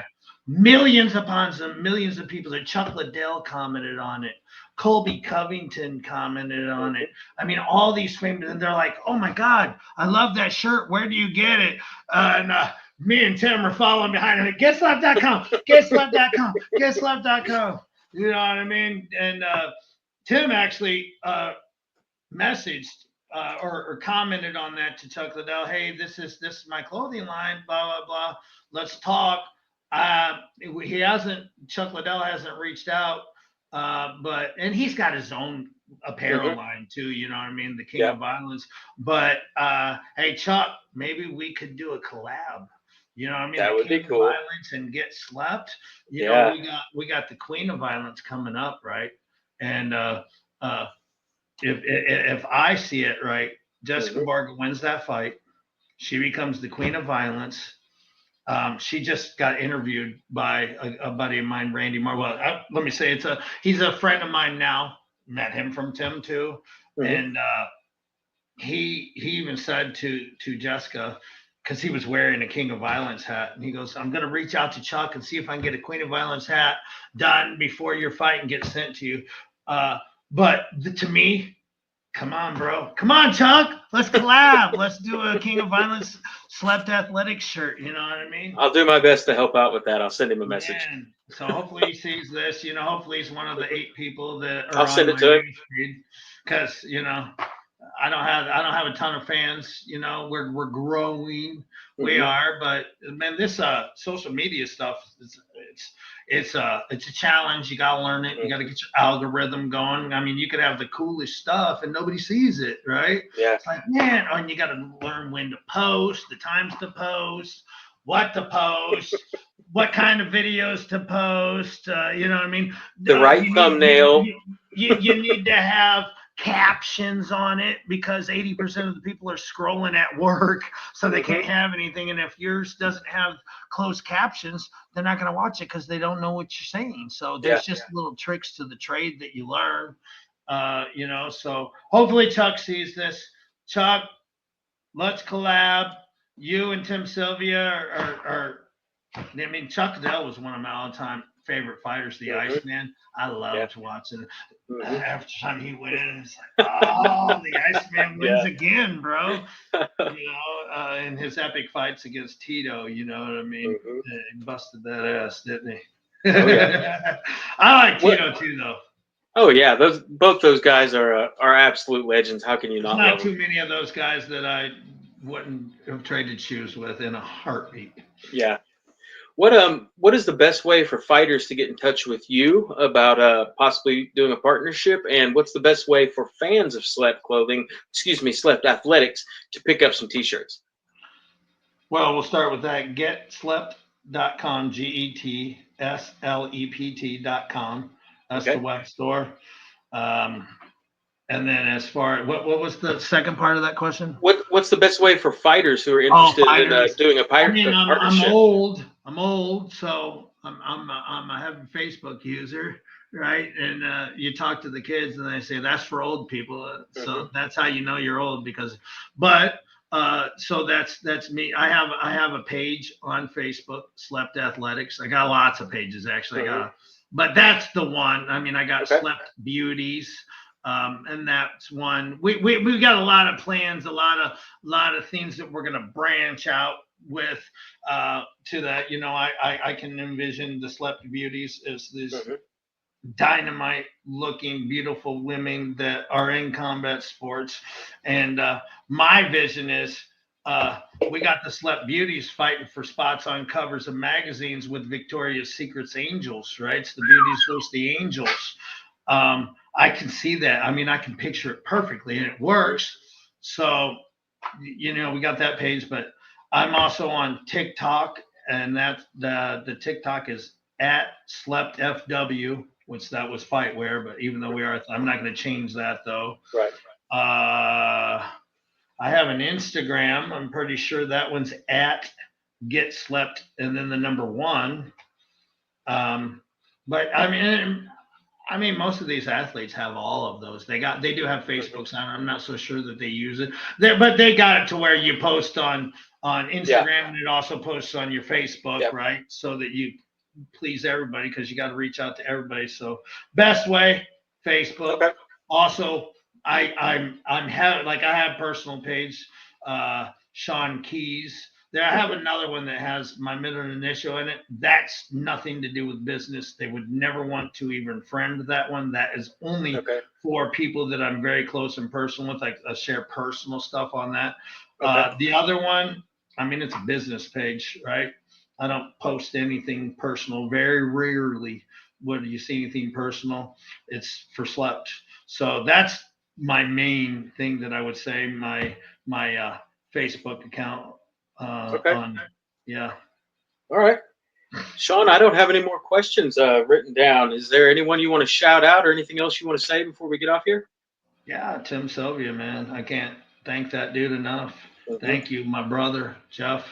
millions upon some millions of people. That Chuck Liddell commented on it. Colby Covington commented on it. Hmm. I mean, all these famous, and they're like, "Oh my God, I love that shirt. Where do you get it?" And me and Tim are following behind him. GetSlap.com, GetSlap.com, GetSlap.com. You know what I mean? And Tim actually messaged or commented on that to Chuck Liddell. Hey, this is my clothing line. Blah blah blah. Let's talk. He hasn't. Chuck Liddell hasn't reached out, and he's got his own Hmm. apparel line too. You know what I mean? The King Yeah. of Violence. But hey, Chuck, maybe we could do a collab. You know what I mean? That The would King be of cool. Violence and Get Slept. Yeah. We got the Queen of Violence coming up, right? And uh, if I see it right, Jessica Hmm. Barker wins that fight. She becomes the queen of violence. She just got interviewed by a buddy of mine, Randy Marwell. Let me say, he's a friend of mine now. Met him from Tim too, Hmm. and he even said to Jessica, because he was wearing a King of Violence hat, and he goes, "I'm going to reach out to Chuck and see if I can get a Queen of Violence hat done before your fight and get sent to you." Uh, but to me, come on, bro. Come on, Chuck. Let's collab. Let's do a King of Violence slept athletics shirt. You know what I mean? I'll do my best to help out with that. I'll send him a message. Man. So hopefully he sees this. Hopefully he's one of the 8 people that are I'll send on it my to him. news feed. Because, I don't have a ton of fans. You know, we're growing. We Mhm. are, but man, this social media stuff it's a challenge. You gotta learn it. You gotta Mhm. get your algorithm going. I mean, you could have the coolest stuff and nobody sees it, right? Yeah. It's like, man, oh, and you gotta learn when to post, the times to post, what to post, what kind of videos to post. You know what I mean? The right You need thumbnail. you need to have captions on it because 80% of the people are scrolling at work, so they can't Mhm. have anything. And if yours doesn't have closed captions, they're not going to watch it because they don't know what you're saying. So Yeah. there's just little tricks to the trade that you learn. You know, so hopefully Chuck sees this. Chuck, let's collab. You and Tim Sylvia are I mean, Chuck Liddell was one of my all-time favorite fighters, the Mhm. Iceman. I Yeah. loved watching. Mhm. After time he wins, it's like, oh, the Iceman wins Yeah. again, bro. You know, in his epic fights against Tito, you know what I mean? Mhm. He busted that ass, didn't he? Oh yeah. I like What? Tito too, though. Oh yeah. Both those guys are absolute legends. How can you There's not love not them? too many of those guys that I wouldn't have traded shoes with in a heartbeat. Yeah. What is the best way for fighters to get in touch with you about possibly doing a partnership, and what's the best way for fans of Slept Athletics to pick up some t-shirts? Well, we'll start with that. Getslept.com, GETSLEPT.com. That's the Okay. web store. Um, and then as far what was the second part of that question? What's the best way for fighters who are Oh, interested in fighters. doing I mean, a I'm partnership? old. I'm old, so I'm a heavy Facebook user, right? And you talk to the kids, and they say that's for old people. Hmm. So that's how you know you're old because. But so that's me. I have a page on Facebook, Slept Athletics. I got lots of pages actually. Hmm. But that's the one. I mean, I got Okay. Slept Beauties. And that's one. We got a lot of plans, a lot of things that we're going to branch out with to that. You know, I can envision the Slept Beauties as these Hmm. dynamite looking, beautiful women that are in combat sports. And my vision is we got the Slept Beauties fighting for spots on covers of magazines with Victoria's Secret's Angels, right? It's the Beauties versus the Angels. I can see that. I mean, I can picture it perfectly, and it Hmm. works. So, you know, we got that page, but I'm also on TikTok, and that the TikTok is at Slept FW, which that was Fightwear. But even though we are, I'm not going to change that though. Right. Uh, I have an Instagram. I'm pretty sure that one's at Get Slept, and then the number one. Um, but I mean, most of these athletes have all of those. They do have Hmm. Facebooks. I'm not so sure that they use it. But they got it to where you post on Yeah. Instagram and it also posts on your Facebook, Yeah. right? So that you please everybody because you got to reach out to everybody. So best way, Facebook. Okay. Also, I have personal page, Shawn Keys. There, I have Hmm. another one that has my middle initial in it. That's nothing to do with business. They would never want to even friend that one. That is only Okay. for people that I'm very close and personal with. Like I share personal stuff on that. Okay. The other one, I mean, it's a business page, right? I don't post anything personal. Very rarely would you see anything personal. It's for Slept. So that's my main thing that I would say. My Facebook account Okay. on yeah. All right. Shawn, I don't have any more questions written down. Is there anyone you want to shout out or anything else you want to say before we get off here? Yeah, Tim Sylvia, man. I can't thank that dude enough. Hmm. Thank you, my brother, Jeff.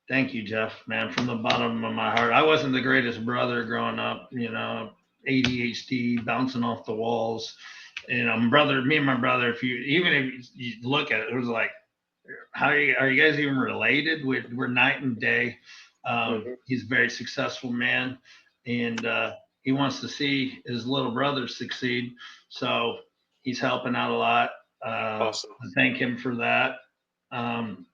Thank you, Jeff, man, from the bottom of my heart. I wasn't the greatest brother growing up, you know, ADHD, bouncing off the walls. You know, me and my brother, even if you look at it, it was like, are you guys even related? We're night and day. Hmm. He's a very successful man, and he wants to see his little brother succeed. So he's helping out a lot. Awesome. I thank him for that. Um,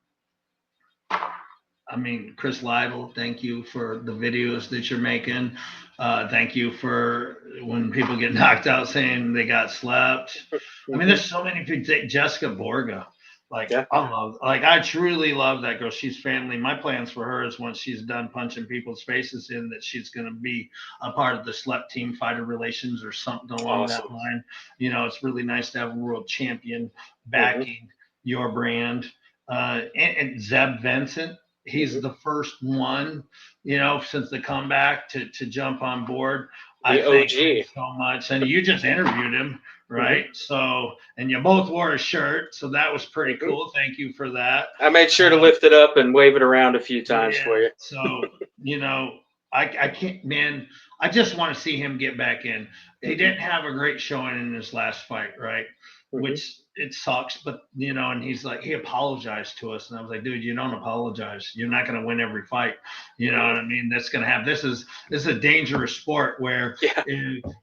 I mean, Chris Lytle, thank you for the videos that you're making. Thank you for when people get knocked out saying they got slept. I mean, there's so many people. Jessica Borga, like Yeah. I truly love that girl. She's family. My plans for her is once she's done punching people's faces in, that she's going to be a part of the SLEP team, fighter relations or something along that Awesome. line. You know, it's really nice to have a world champion backing your brand. And Zeb Vincent, he's the first one, you know, since the comeback to jump on board. I The thank him OG. so much. And you just interviewed him, right? So, and you both wore a shirt, so that was pretty cool. Thank you for that. I made sure to lift it up and wave it around a few times for you. So, you know, I can't, man, I just want to see him get back in. He didn't have a great showing in his last fight, right? Which it sucks, but you know, and he's like, he apologized to us, and I was like, dude, you don't apologize. You're not going to win every fight. You know what I mean? That's going to have. This is a dangerous sport where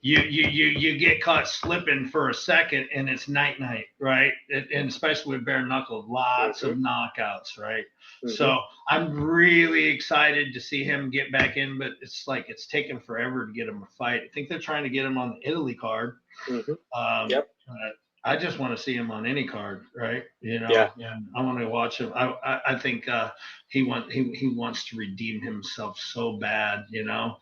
you get caught slipping for a second, and it's night, right? And especially with bare knuckle, lots of knockouts, right? So I'm really excited to see him get back in, but it's like it's taken forever to get him a fight. I think they're trying to get him on the Italy card. I just want to see him on any card, right? You know, and I want to watch him. I think he wants to redeem himself so bad, you know.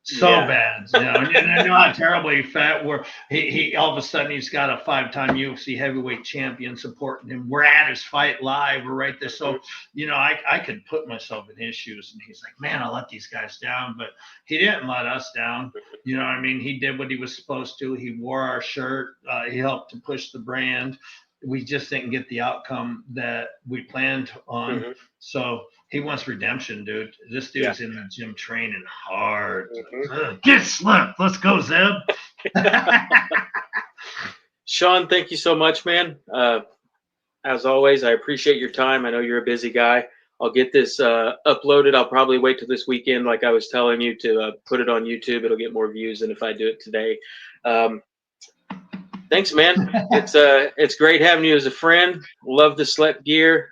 So bad, you know, and you know how terrible he fat. Where he all of a sudden he's got a 5-time UFC heavyweight champion supporting him. We're at his fight live. We're right there. So, you know, I could put myself in his shoes, and he's like, man, I let these guys down, but he didn't let us down. You know what I mean? He did what he was supposed to. He wore our shirt. He helped to push the brand. We just didn't get the outcome that we planned on. So he wants redemption, dude. This dude's in the gym training hard. Get slept. Let's go, Zeb. Shawn, thank you so much, man. As always, I appreciate your time. I know you're a busy guy. I'll get this uploaded. I'll probably wait till this weekend, like I was telling you, to put it on YouTube. It'll get more views than if I do it today. Thanks, man. It's great having you as a friend. Love the SLEP gear.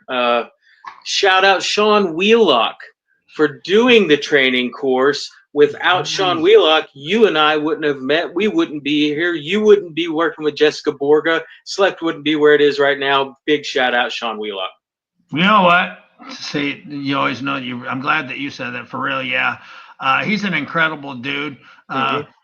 Shout out Shawn Wheelock for doing the training course. Without Shawn Wheelock, you and I wouldn't have met. We wouldn't be here. You wouldn't be working with Jessica Borga. SLEP wouldn't be where it is right now. Big shout out Shawn Wheelock. You know what? See, you always know you. I'm glad that you said that, for real. Yeah, he's an incredible dude.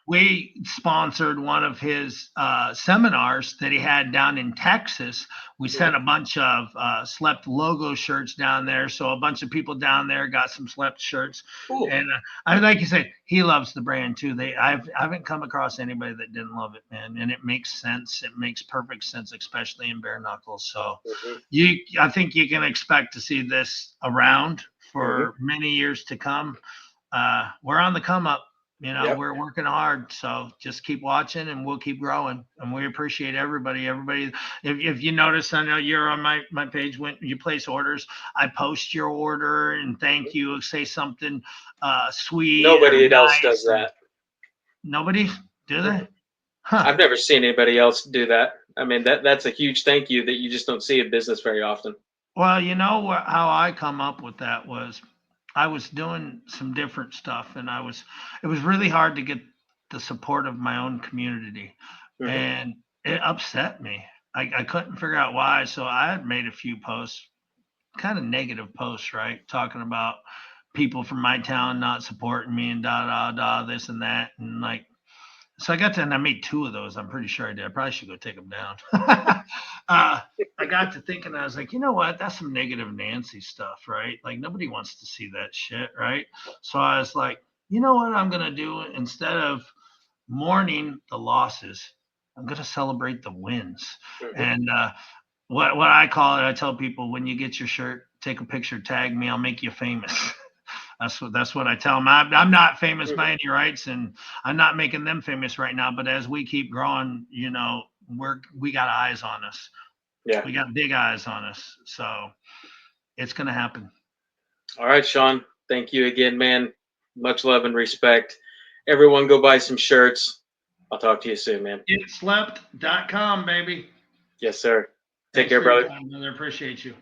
We sponsored one of his seminars that he had down in Texas. We sent a bunch of SLEP logo shirts down there. So a bunch of people down there got some SLEP shirts. And like you said, he loves the brand too. I haven't come across anybody that didn't love it, man. And it makes sense. It makes perfect sense, especially in bare knuckles. So I think you can expect to see this around for many years to come. We're on the come up. You know, we're working hard, so just keep watching, and we'll keep growing. And we appreciate everybody. If you notice, I know you're on my page. When you place orders, I post your order and thank you. Say something sweet. Nobody else does that. Nobody do that? I've never seen anybody else do that. I mean, that's a huge thank you that you just don't see in business very often. Well, you know how I come up with that was, I was doing some different stuff, and it was really hard to get the support of my own community, and it upset me. I couldn't figure out why. So I had made a few posts, kind of negative posts, right? Talking about people from my town not supporting me and this and that. And like, so and I made 2 of those. I'm pretty sure I did. I probably should go take them down. I got to thinking, I was like, you know what? That's some negative Nancy stuff, right? Like, nobody wants to see that shit, right? So I was like, you know what I'm going to do? Instead of mourning the losses, I'm going to celebrate the wins. And what I call it, I tell people, when you get your shirt, take a picture, tag me, I'll make you famous. That's what I tell them. I'm not famous by any rights, and I'm not making them famous right now. But as we keep growing, you know, we got eyes on us. Yeah, we got big eyes on us. So it's gonna happen. All right, Shawn. Thank you again, man. Much love and respect. Everyone, go buy some shirts. I'll talk to you soon, man. GetSlept.com, baby. Yes, sir. Take care, brother. Appreciate you.